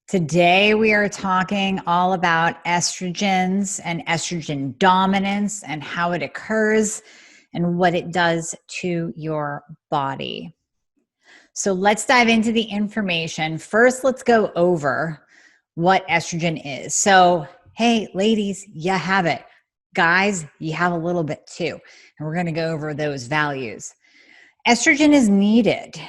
Today, we are talking all about estrogens and estrogen dominance and how it occurs and what it does to your body. So let's dive into the information. First, let's go over what estrogen is. So, hey, ladies, you have it. Guys, you have a little bit too. And we're going to go over those values. Estrogen is needed.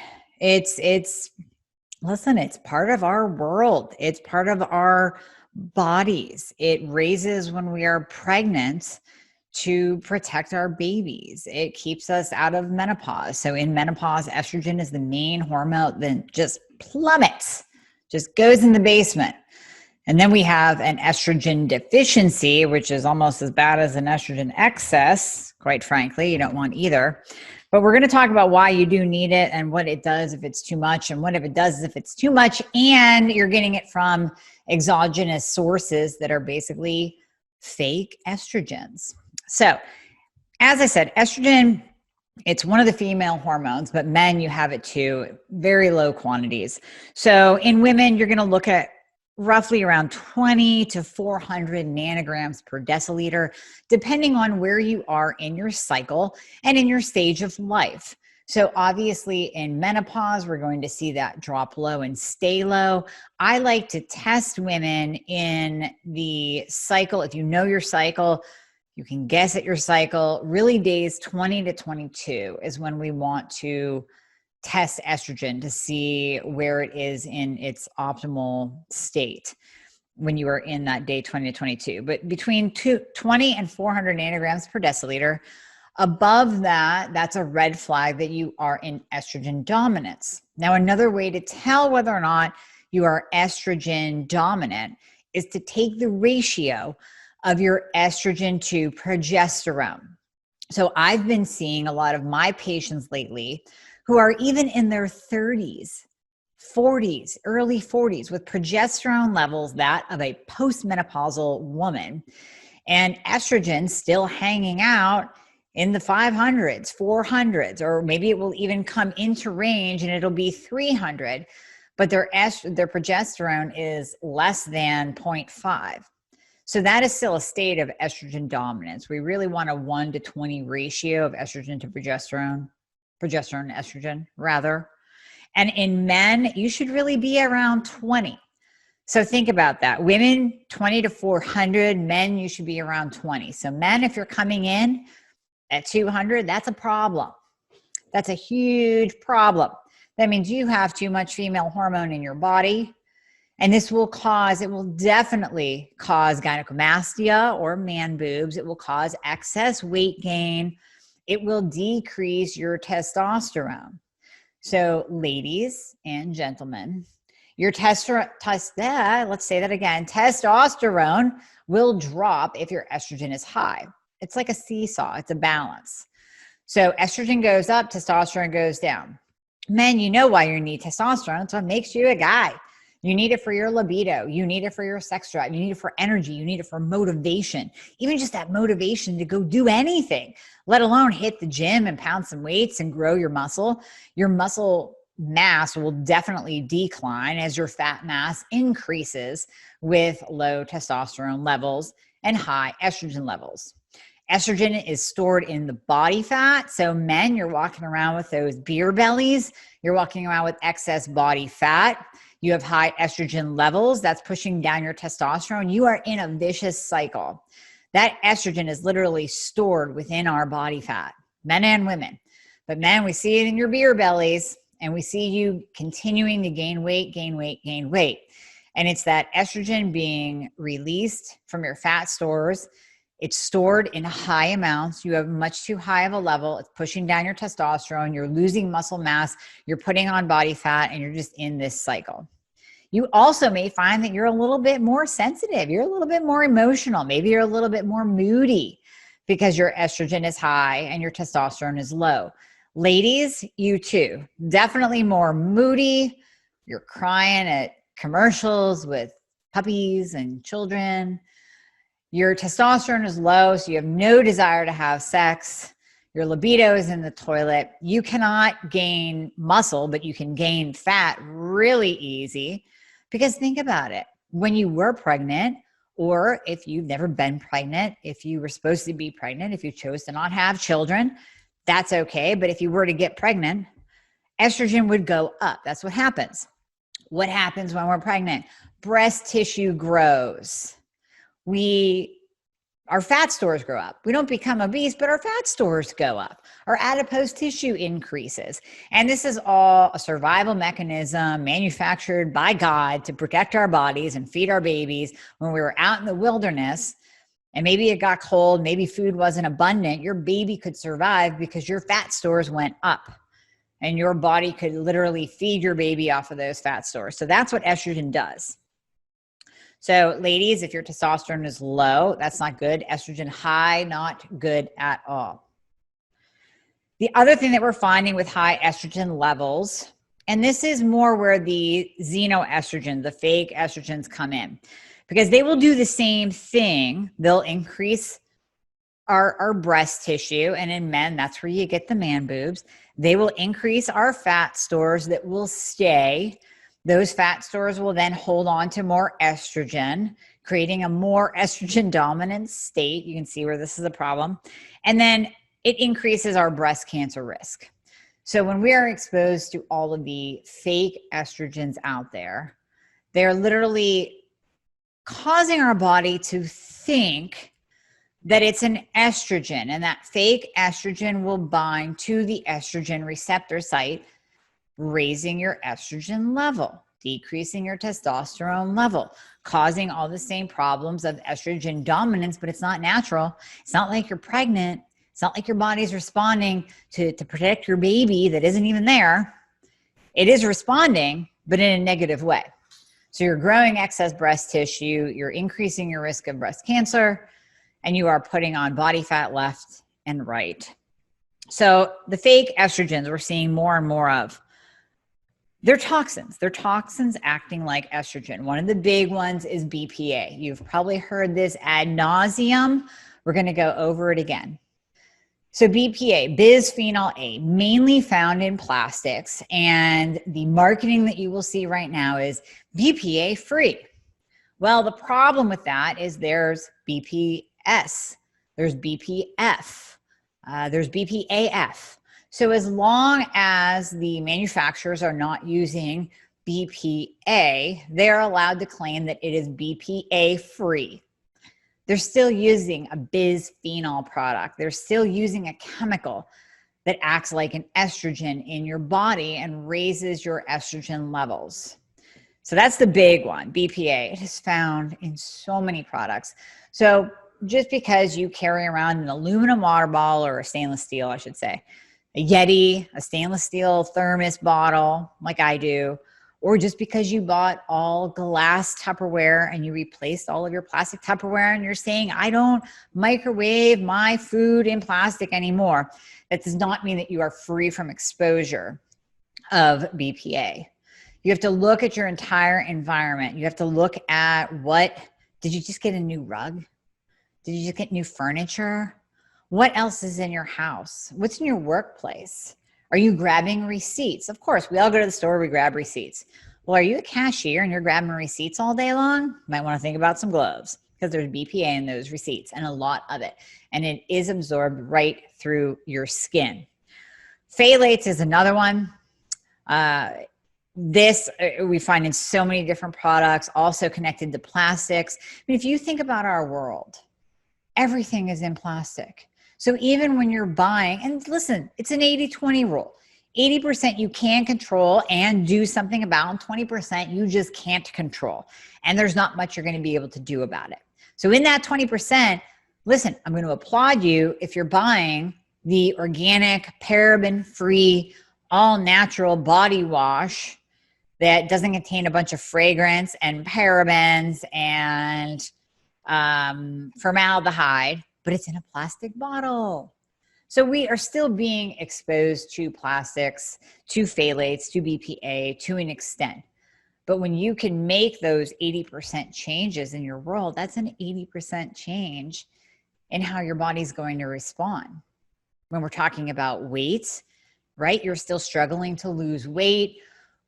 Listen, it's part of our world. It's part of our bodies. It raises when we are pregnant to protect our babies. It keeps us out of menopause. So in menopause, estrogen is the main hormone that just plummets, just goes in the basement. And then we have an estrogen deficiency, which is almost as bad as an estrogen excess. Quite frankly, you don't want either. But we're going to talk about why you do need it and what it does if it's too much and what if it does if it's too much and you're getting it from exogenous sources that are basically fake estrogens. So, as I said, estrogen, it's one of the female hormones, but men, you have it too, very low quantities. So in women, you're going to look at roughly around 20 to 400 nanograms per deciliter, depending on where you are in your cycle and in your stage of life. So obviously in menopause, we're going to see that drop low and stay low. I like to test women in the cycle. If you know your cycle, you can guess at your cycle. Really days 20 to 22 is when we want to test estrogen to see where it is in its optimal state when you are in that day 20 to 22. But between 20 and 400 nanograms per deciliter, above that, that's a red flag that you are in estrogen dominance. Now, another way to tell whether or not you are estrogen dominant is to take the ratio of your estrogen to progesterone. So I've been seeing a lot of my patients lately who are even in their 30s, 40s, early 40s with progesterone levels that of a postmenopausal woman and estrogen still hanging out in the 500s, 400s, or maybe it will even come into range and it'll be 300, but their progesterone is less than 0.5. So that is still a state of estrogen dominance. We really want a 1 to 20 ratio of estrogen to progesterone to estrogen rather. And in men, you should really be around 20. So think about that. Women, 20 to 400. Men, you should be around 20. So men, if you're coming in at 200, that's a problem. That's a huge problem. That means you have too much female hormone in your body. And this will it will definitely cause gynecomastia or man boobs. It will cause excess weight gain. It will decrease your testosterone. So ladies and gentlemen, your let's say that again, testosterone will drop if your estrogen is high. It's like a seesaw, it's a balance. So estrogen goes up, testosterone goes down. Men, you know why you need testosterone. It's what makes you a guy. You need it for your libido. You need it for your sex drive. You need it for energy. You need it for motivation. Even just that motivation to go do anything, let alone hit the gym and pound some weights and grow your muscle. Your muscle mass will definitely decline as your fat mass increases with low testosterone levels and high estrogen levels. Estrogen is stored in the body fat. So men, you're walking around with those beer bellies. You're walking around with excess body fat. You have high estrogen levels. That's pushing down your testosterone. You are in a vicious cycle. That estrogen is literally stored within our body fat, men and women. But men, we see it in your beer bellies and we see you continuing to gain weight. And it's that estrogen being released from your fat stores. It's stored in high amounts. You have much too high of a level. It's pushing down your testosterone. You're losing muscle mass. You're putting on body fat and you're just in this cycle. You also may find that you're a little bit more sensitive. You're a little bit more emotional. Maybe you're a little bit more moody because your estrogen is high and your testosterone is low. Ladies, you too. Definitely more moody. You're crying at commercials with puppies and children. Your testosterone is low, so you have no desire to have sex. Your libido is in the toilet. You cannot gain muscle, but you can gain fat really easy Because think about it. When you were pregnant, or if you've never been pregnant, if you were supposed to be pregnant, if you chose to not have children, that's okay. But if you were to get pregnant, estrogen would go up. That's what happens. What happens when we're pregnant? Breast tissue grows. Our fat stores grow up. We don't become obese, but our fat stores go up. Our adipose tissue increases. And this is all a survival mechanism manufactured by God to protect our bodies and feed our babies. When we were out in the wilderness and maybe it got cold, maybe food wasn't abundant, your baby could survive because your fat stores went up and your body could literally feed your baby off of those fat stores. So that's what estrogen does. So ladies, if your testosterone is low, that's not good. Estrogen high, not good at all. The other thing that we're finding with high estrogen levels, and this is more where the xenoestrogen, the fake estrogens come in, because they will do the same thing. They'll increase our breast tissue. And in men, that's where you get the man boobs. They will increase our fat stores that will stay. Those fat stores will then hold on to more estrogen, creating a more estrogen dominant state. You can see where this is a problem. And then it increases our breast cancer risk. So when we are exposed to all of the fake estrogens out there, they're literally causing our body to think that it's an estrogen, and that fake estrogen will bind to the estrogen receptor site, raising your estrogen level, decreasing your testosterone level, causing all the same problems of estrogen dominance, but it's not natural. It's not like you're pregnant. It's not like your body's responding to protect your baby that isn't even there. It is responding, but in a negative way. So you're growing excess breast tissue, you're increasing your risk of breast cancer, and you are putting on body fat left and right. So the fake estrogens we're seeing more and more of, they're toxins. They're toxins acting like estrogen. One of the big ones is BPA. You've probably heard this ad nauseum. We're going to go over it again. So BPA, bisphenol A, mainly found in plastics, and the marketing that you will see right now is BPA free. Well, the problem with that is there's BPS, there's BPF, there's BPAF. So as long as the manufacturers are not using BPA, they're allowed to claim that it is BPA free. They're still using a bisphenol product. They're still using a chemical that acts like an estrogen in your body and raises your estrogen levels. So that's the big one, BPA. It is found in so many products. So just because you carry around an aluminum water bottle, or a stainless steel, I should say, a Yeti, a stainless steel thermos bottle like I do, or just because you bought all glass Tupperware and you replaced all of your plastic Tupperware and you're saying, I don't microwave my food in plastic anymore, that does not mean that you are free from exposure of BPA. You have to look at your entire environment. You have to look at did you just get a new rug? Did you just get new furniture? What else is in your house? What's in your workplace? Are you grabbing receipts? Of course, we all go to the store, we grab receipts. Well, are you a cashier and you're grabbing receipts all day long? You might want to think about some gloves, because there's BPA in those receipts, and a lot of it. And it is absorbed right through your skin. Phthalates is another one. This we find in so many different products, also connected to plastics. I mean, if you think about our world, everything is in plastic. So even when you're buying, and listen, it's an 80-20 rule. 80% you can control and do something about, and 20% you just can't control. And there's not much you're going to be able to do about it. So in that 20%, listen, I'm going to applaud you if you're buying the organic, paraben-free, all-natural body wash that doesn't contain a bunch of fragrance and parabens and formaldehyde, but it's in a plastic bottle. So we are still being exposed to plastics, to phthalates, to BPA to an extent. But when you can make those 80% changes in your world, that's an 80% change in how your body's going to respond. When we're talking about weight, right? You're still struggling to lose weight,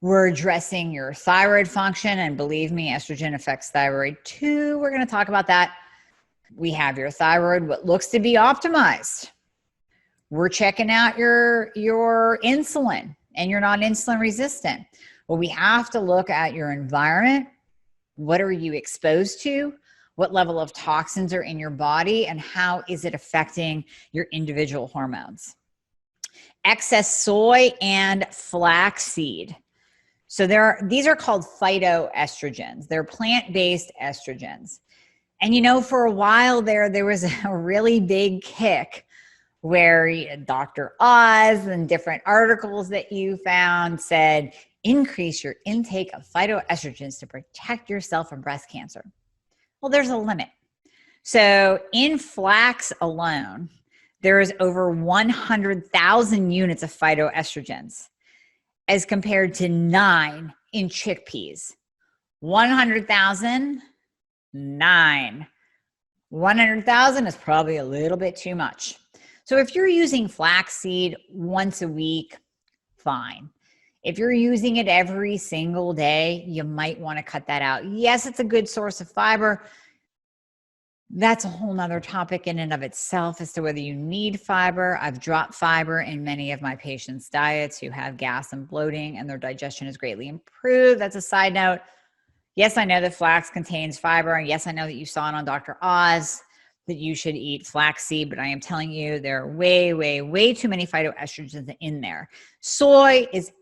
We're addressing your thyroid function. And believe me, estrogen affects thyroid too. We're going to talk about that. We have your thyroid, what looks to be optimized. We're checking out your insulin, and you're not insulin resistant. Well, we have to look at your environment. What are you exposed to? What level of toxins are in your body, and how is it affecting your individual hormones? Excess soy and flaxseed. So these are called phytoestrogens. They're plant-based estrogens. And you know, for a while there was a really big kick where Dr. Oz and different articles that you found said, increase your intake of phytoestrogens to protect yourself from breast cancer. Well, there's a limit. So in flax alone, there is over 100,000 units of phytoestrogens as compared to 9 in chickpeas. 100,000, 9. 100,000 is probably a little bit too much. So if you're using flaxseed once a week, fine. If you're using it every single day, you might want to cut that out. Yes, it's a good source of fiber. That's a whole nother topic in and of itself as to whether you need fiber. I've dropped fiber in many of my patients' diets who have gas and bloating, and their digestion is greatly improved. That's a side note. Yes, I know that flax contains fiber. And yes, I know that you saw it on Dr. Oz that you should eat flaxseed, but I am telling you there are way, way, way too many phytoestrogens in there. Soy is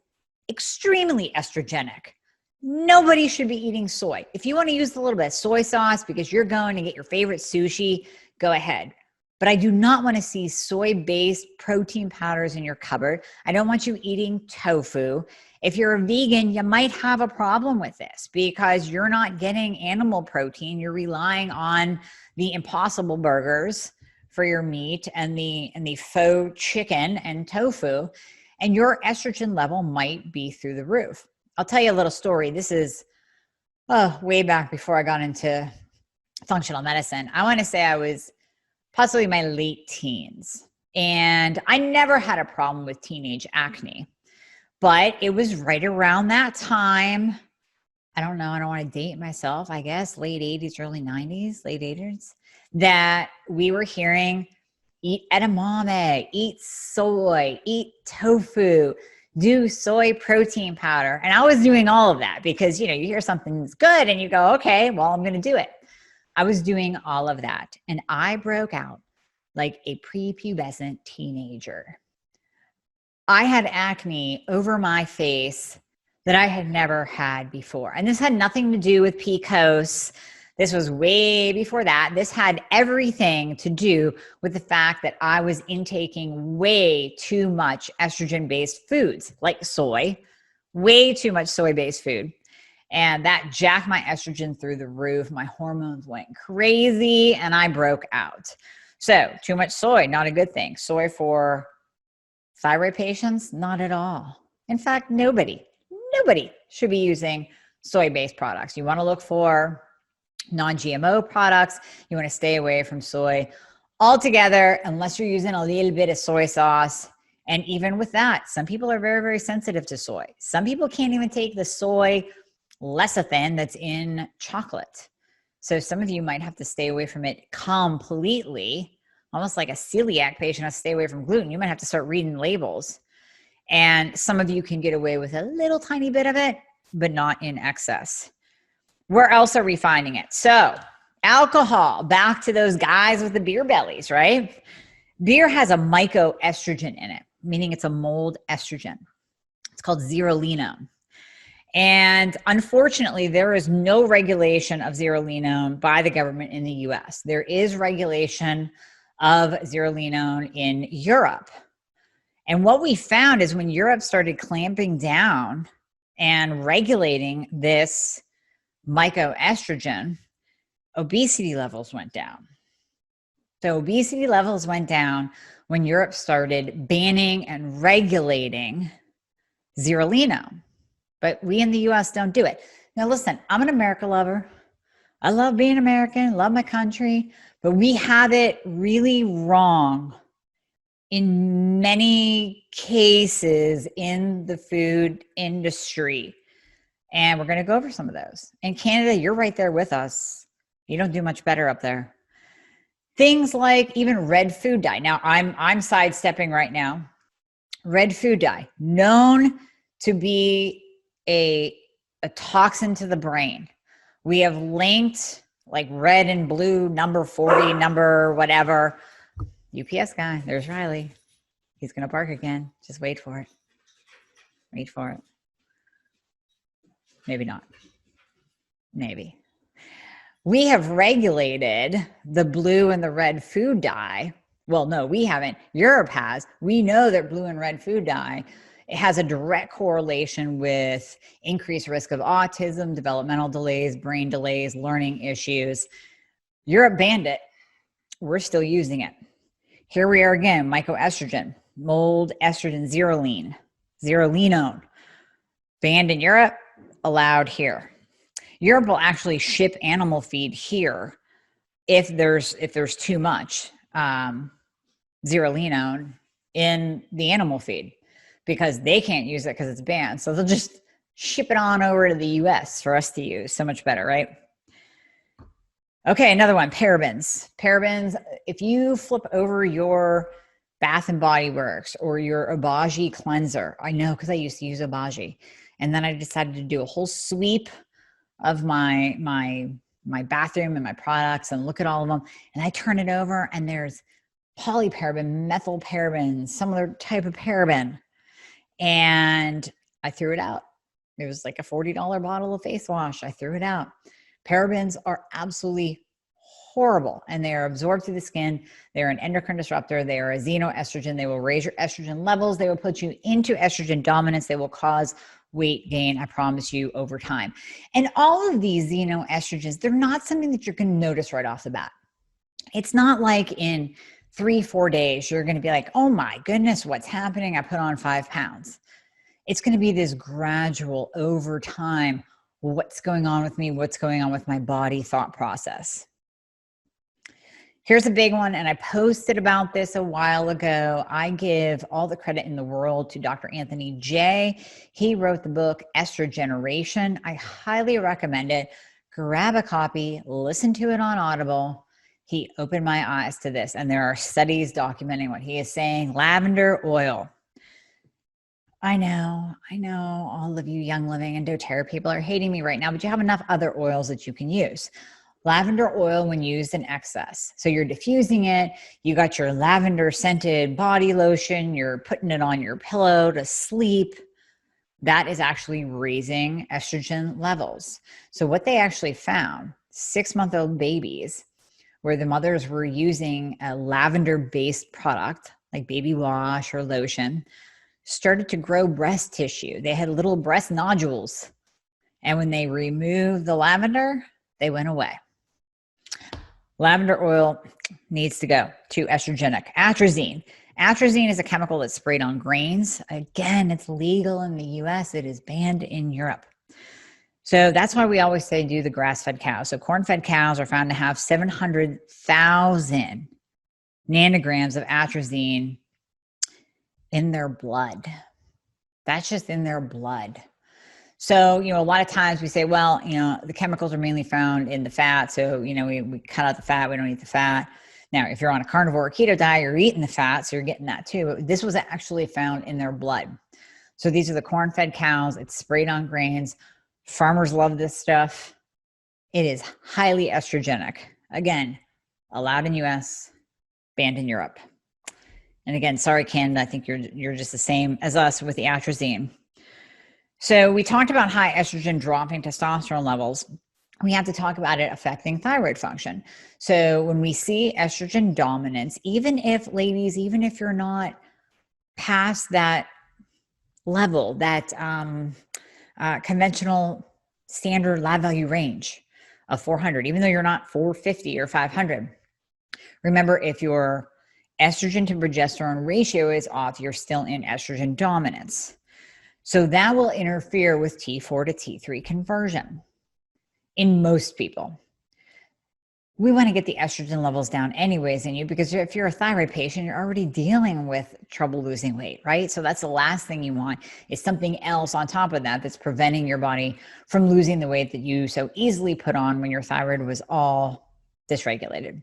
extremely estrogenic. Nobody should be eating soy. If you want to use a little bit of soy sauce because you're going to get your favorite sushi, go ahead. But I do not want to see soy-based protein powders in your cupboard. I don't want you eating tofu. If you're a vegan, you might have a problem with this because you're not getting animal protein. You're relying on the Impossible burgers for your meat and the faux chicken and tofu, and your estrogen level might be through the roof. I'll tell you a little story. This is way back before I got into functional medicine. I want to say I was possibly my late teens, and I never had a problem with teenage acne. But it was right around that time. I don't know. I don't want to date myself. I guess late 80s, early 90s, late 80s, that we were hearing, eat edamame, eat soy, eat tofu, do soy protein powder. And I was doing all of that because, you know, you hear something's good and you go, okay, well, I'm going to do it. I was doing all of that. And I broke out like a prepubescent teenager. I had acne over my face that I had never had before. And this had nothing to do with PCOS. This was way before that. This had everything to do with the fact that I was intaking way too much estrogen-based foods like soy, way too much soy-based food. And that jacked my estrogen through the roof. My hormones went crazy and I broke out. So too much soy, not a good thing. Soy for thyroid patients, not at all. In fact, nobody should be using soy-based products. You want to look for non-GMO products. You want to stay away from soy altogether unless you're using a little bit of soy sauce. And even with that, some people are very, very sensitive to soy. Some people can't even take the soy lecithin that's in chocolate. So some of you might have to stay away from it completely. Almost like a celiac patient has to stay away from gluten. You might have to start reading labels. And some of you can get away with a little tiny bit of it, but not in excess. Where else are we finding it? So alcohol, back to those guys with the beer bellies, right? Beer has a mycoestrogen in it, meaning it's a mold estrogen. It's called Zerolinum. And unfortunately, there is no regulation of Zerolinum by the government in the US. There is regulation of Zerolinum in Europe. And what we found is when Europe started clamping down and regulating this mycoestrogen, obesity levels went down. So obesity levels went down when Europe started banning and regulating Zerolinum. But we in the US don't do it. Now listen, I'm an America lover. I love being American, love my country, but we have it really wrong in many cases in the food industry. And we're going to go over some of those. In Canada, you're right there with us. You don't do much better up there. Things like even red food dye. Now, I'm sidestepping right now. Red food dye, known to be a toxin to the brain. We have linked like red and blue, number 40, number whatever. UPS guy, there's Riley. He's going to bark again. Just wait for it. Wait for it. Maybe not. Maybe. We have regulated the blue and the red food dye. Well, no, we haven't. Europe has. We know that blue and red food dye, it has a direct correlation with increased risk of autism, developmental delays, brain delays, learning issues. Europe banned it. We're still using it. Here we are again, mycoestrogen, mold estrogen, zerolinum, banned in Europe, allowed here. Europe will actually ship animal feed here if there's too much zerolinum in the animal feed, because they can't use it because it's banned. So they'll just ship it on over to the US for us to use. So much better, right? Okay, another one, parabens. Parabens, if you flip over your Bath and Body Works or your Obagi cleanser, I know because I used to use Obagi, and then I decided to do a whole sweep of my bathroom and my products and look at all of them, and I turn it over and there's polyparaben, methylparaben, some other type of paraben, and I threw it out. It was like a $40 bottle of face wash. I threw it out. Parabens are absolutely horrible, and they are absorbed through the skin. They're an endocrine disruptor. They are a xenoestrogen. They will raise your estrogen levels. They will put you into estrogen dominance. They will cause weight gain, I promise you, over time. And all of these xenoestrogens, they're not something that you're going to notice right off the bat. It's not like in 3-4 days, you're going to be like, oh my goodness, what's happening? I put on 5 pounds. It's going to be this gradual over time. What's going on with me? What's going on with my body thought process? Here's a big one, and I posted about this a while ago. I give all the credit in the world to Dr. Anthony J. He wrote the book Estrogeneration. I highly recommend it. Grab a copy, listen to it on Audible. He opened my eyes to this, and there are studies documenting what he is saying. Lavender oil. I know, all of you Young Living and doTERRA people are hating me right now, but you have enough other oils that you can use. Lavender oil when used in excess. So you're diffusing it, you got your lavender scented body lotion, you're putting it on your pillow to sleep. That is actually raising estrogen levels. So what they actually found, 6-month-old babies, where the mothers were using a lavender-based product like baby wash or lotion, started to grow breast tissue. They had little breast nodules. And when they removed the lavender, they went away. Lavender oil needs to go to estrogenic. Atrazine. Atrazine is a chemical that's sprayed on grains. Again, it's legal in the US. It is banned in Europe. So that's why we always say do the grass-fed cows. So corn-fed cows are found to have 700,000 nanograms of atrazine in their blood. That's just in their blood. So, a lot of times we say, well, the chemicals are mainly found in the fat. So, we cut out the fat. We don't eat the fat. Now, if you're on a carnivore or keto diet, you're eating the fat. So you're getting that too. But this was actually found in their blood. So these are the corn-fed cows. It's sprayed on grains. Farmers love this stuff. It is highly estrogenic. Again, allowed in US, banned in Europe. And again, sorry, Canada, I think you're just the same as us with the atrazine. So we talked about high estrogen dropping testosterone levels. We have to talk about it affecting thyroid function. So when we see estrogen dominance, even if you're not past that level, that conventional standard lab value range of 400, even though you're not 450 or 500, remember, if your estrogen to progesterone ratio is off, you're still in estrogen dominance. So that will interfere with T4 to T3 conversion in most people. we want to get the estrogen levels down anyways in you, because if you're a thyroid patient, you're already dealing with trouble losing weight, right? So that's the last thing you want, is something else on top of that that's preventing your body from losing the weight that you so easily put on when your thyroid was all dysregulated.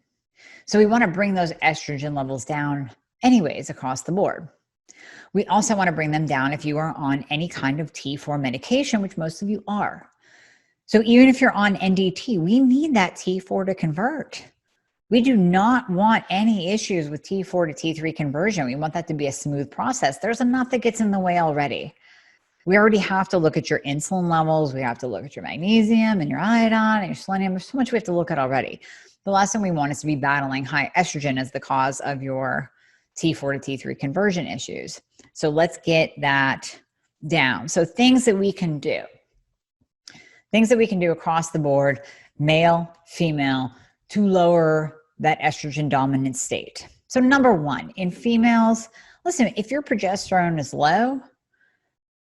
So we want to bring those estrogen levels down anyways across the board. We also want to bring them down if you are on any kind of T4 medication, which most of you are. So even if you're on NDT, we need that T4 to convert. We do not want any issues with T4 to T3 conversion. We want that to be a smooth process. There's enough that gets in the way already. We already have to look at your insulin levels. We have to look at your magnesium and your iodine and your selenium. There's so much we have to look at already. The last thing we want is to be battling high estrogen as the cause of your T4 to T3 conversion issues. So let's get that down. So things that we can do. Things that we can do across the board, male, female, to lower that estrogen dominant state. So number one, in females, listen, if your progesterone is low,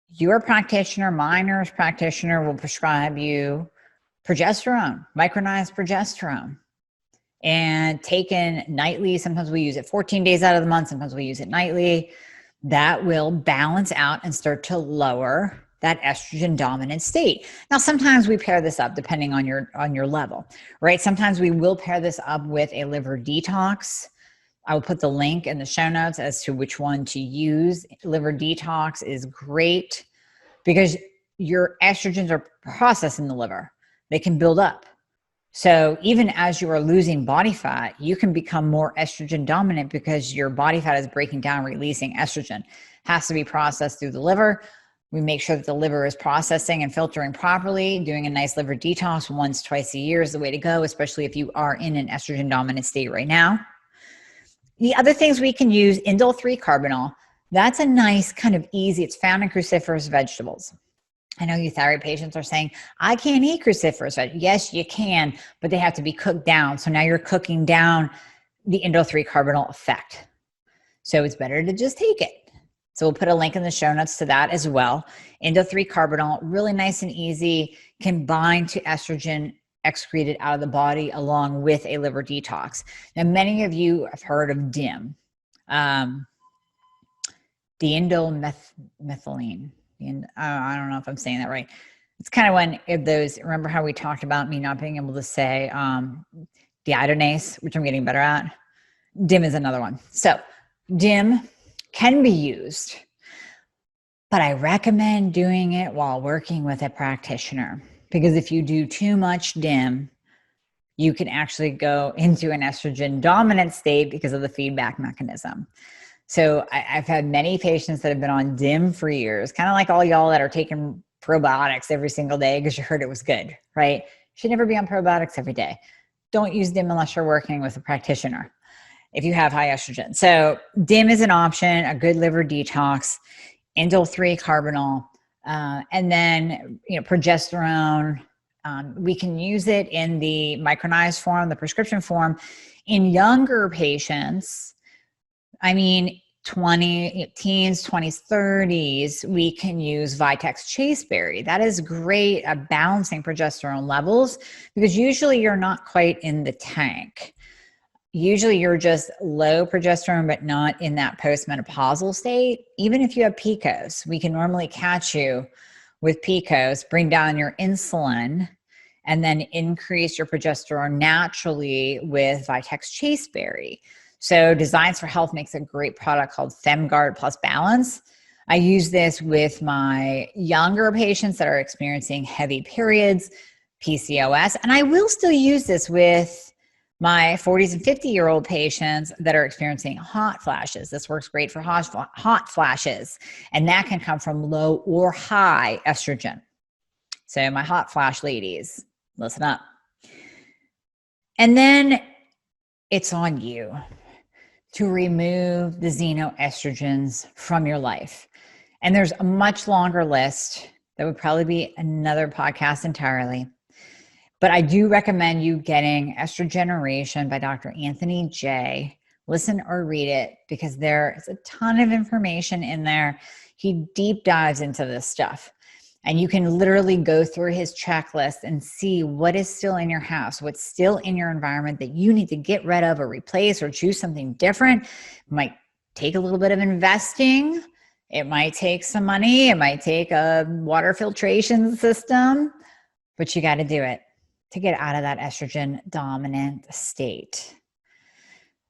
your practitioner, my nurse practitioner will prescribe you progesterone, micronized progesterone, and taken nightly. Sometimes we use it 14 days out of the month. Sometimes we use it nightly. That will balance out and start to lower that estrogen dominant state. Now, sometimes we pair this up depending on your level, right? Sometimes we will pair this up with a liver detox. I will put the link in the show notes as to which one to use. Liver detox is great because your estrogens are processed in the liver. They can build up. So even as you are losing body fat, you can become more estrogen dominant because your body fat is breaking down, releasing estrogen. Has to be processed through the liver. We make sure that the liver is processing and filtering properly. Doing a nice liver detox once, twice a year is the way to go, especially if you are in an estrogen dominant state right now. The other things we can use, indole-3 carbinol. That's a nice kind of easy, it's found in cruciferous vegetables. I know you thyroid patients are saying, I can't eat cruciferous vegetables. Yes, you can, but they have to be cooked down. So now you're cooking down the indole-3 carbinol effect. So it's better to just take it. So we'll put a link in the show notes to that as well. Indole-3 carbinol, really nice and easy, can bind to estrogen excreted out of the body along with a liver detox. Now, many of you have heard of DIM, diindolylmethylene. I don't know if I'm saying that right. It's kind of one of those, remember how we talked about me not being able to say deiodinase, which I'm getting better at? DIM is another one. So DIM can be used, but I recommend doing it while working with a practitioner, because if you do too much DIM, you can actually go into an estrogen dominant state because of the feedback mechanism. So I've had many patients that have been on DIM for years, kind of like all y'all that are taking probiotics every single day because you heard it was good, right? You should never be on probiotics every day. Don't use DIM unless you're working with a practitioner if you have high estrogen. So DIM is an option, a good liver detox, indole-3 carbinol, and then progesterone. We can use it in the micronized form, the prescription form. In younger patients, teens, 20s, 30s, we can use Vitex chasteberry. That is great at balancing progesterone levels because usually you're not quite in the tank. Usually you're just low progesterone, but not in that postmenopausal state. Even if you have PCOS, we can normally catch you with PCOS, bring down your insulin, and then increase your progesterone naturally with Vitex chasteberry. So Designs for Health makes a great product called FemGuard+Balance. I use this with my younger patients that are experiencing heavy periods, PCOS, and I will still use this with my 40s and 50-year-old patients that are experiencing hot flashes. This works great for hot flashes, and that can come from low or high estrogen. So my hot flash ladies, listen up. And then it's on you to remove the xenoestrogens from your life. And there's a much longer list that would probably be another podcast entirely. But I do recommend you getting Estrogeneration by Dr. Anthony J. Listen or read it because there is a ton of information in there. He deep dives into this stuff. And you can literally go through his checklist and see what is still in your house, what's still in your environment that you need to get rid of or replace or choose something different. It might take a little bit of investing. It might take some money. It might take a water filtration system, but you got to do it to get out of that estrogen dominant state.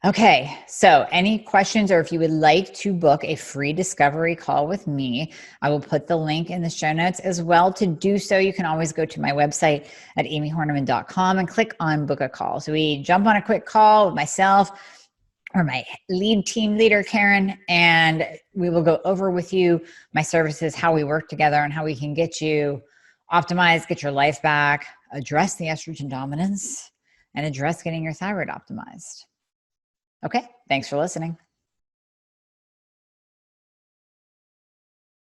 Okay, so any questions, or if you would like to book a free discovery call with me, I will put the link in the show notes as well. To do so, you can always go to my website at amiehornaman.com and click on book a call. So we jump on a quick call with myself or my lead team leader, Karen, and we will go over with you my services, how we work together, and how we can get you optimized, get your life back, address the estrogen dominance, and address getting your thyroid optimized. Okay, thanks for listening.